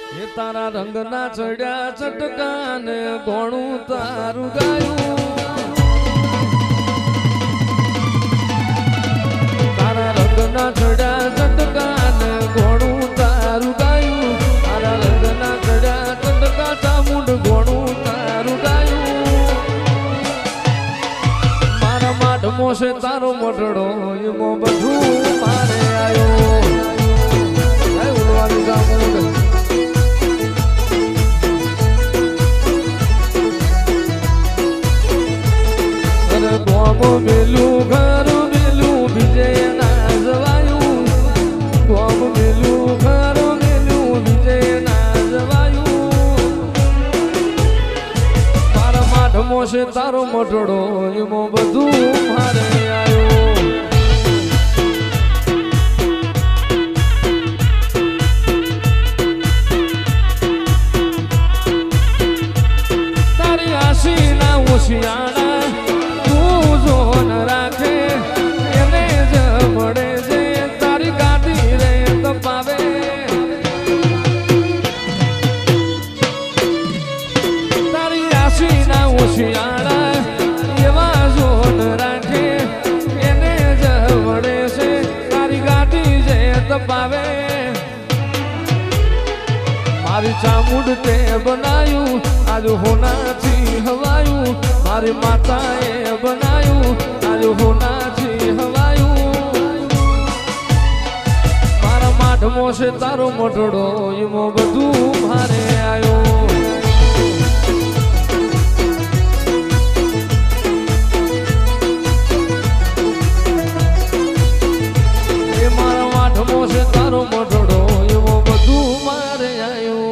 એ તારા રંગના ચડ્યા ચટકાને કોણું તારું ગાયું તારા રંગના ચડ્યા ચટકાને કોણું તારું ગાયું તારા રંગના ચડ્યા ચટકા ચામુંડ કોણું તારું ગાયું મારા માઢમો છે તારો મોટડો એમાં બધું મારે આવ્યો ઉડવાનું ચામુંડ ગોમ મેલું ઘર મેલું બીજે ના જવાયું ગોમ મેલું ઘર મેલું બીજે ના જવાયું મારા માઢમો છે તારો મોટડો એમાં બધું મારે આવ્યો તારી આશી ના ઉશિયાણા રાખે એને જ મળે છે તારી ગાડી રે તપાવે તારી આશી ના ઓશિયાળા એવા જોન રાખે એને જ મળે છે તારી ગાડી જે તપાવે મારી ચામુંડ તે બનાયું આજ હોનાથી હવાયું મારી માતાએ બનાયું આજ હોનાથી હવાયું મારા માઢમો છે તારો મોટડો એમાં બધું મારે આવ્યો એ મારા માઢમો છે તારો મોટડો એમાં બધું મારે આવ્યો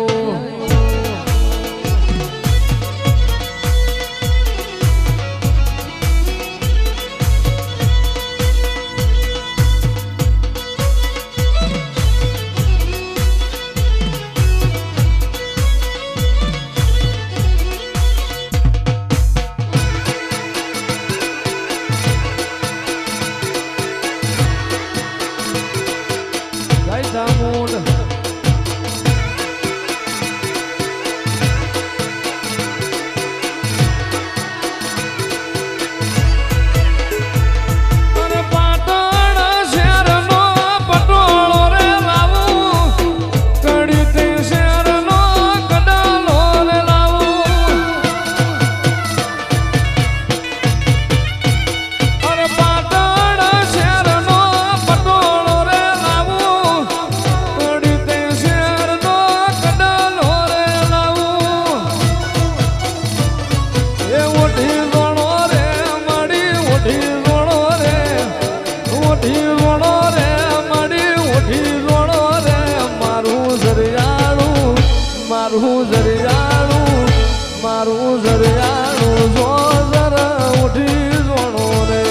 મારું જરિયાળું જો જરા ઉઠી જોણો રે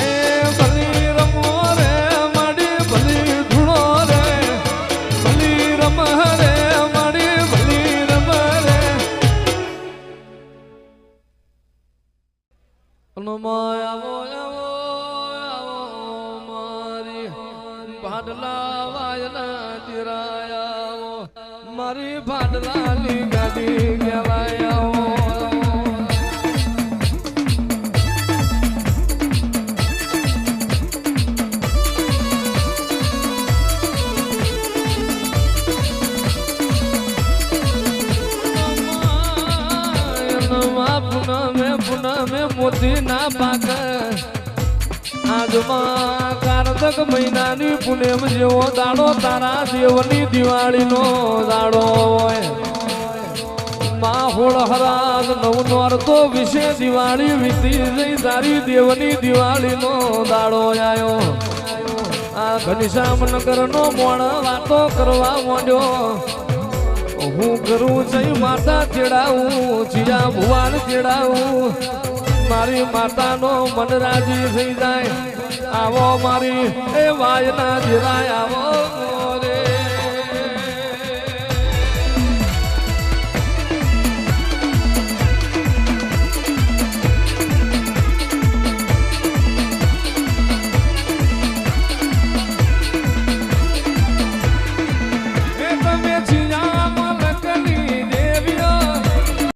એ ભલી રમો રે માડી ભલી ધૂણો રે ભલી રમ રે માડી ભલી રમ રે માયાવો ભાડલા વાયના ચિરાયા મારી ભાડલાની ગાડી કહેવાયા પુનમે મોતી ના પાક આજમાં કારતક મહિનાની પુનેમ જેવો દાડો તારા દેવની દિવાળીનો દાડો હોય માહોળ હરાજ નવ નોરતો વિશે દિવાળી વીતી જઈ તારી દેવની દિવાળીનો દાડો આવ્યો આ ઘનશ્યામનગરનો મોણ વાતો કરવા માંડ્યો હું કરું જઈ માતા ચેડાવું ચિયા ભુવાન ચેડાવું મારી માતાનો મન રાજી થઈ જાય આવો મારી એ વાયના જીરાય આવો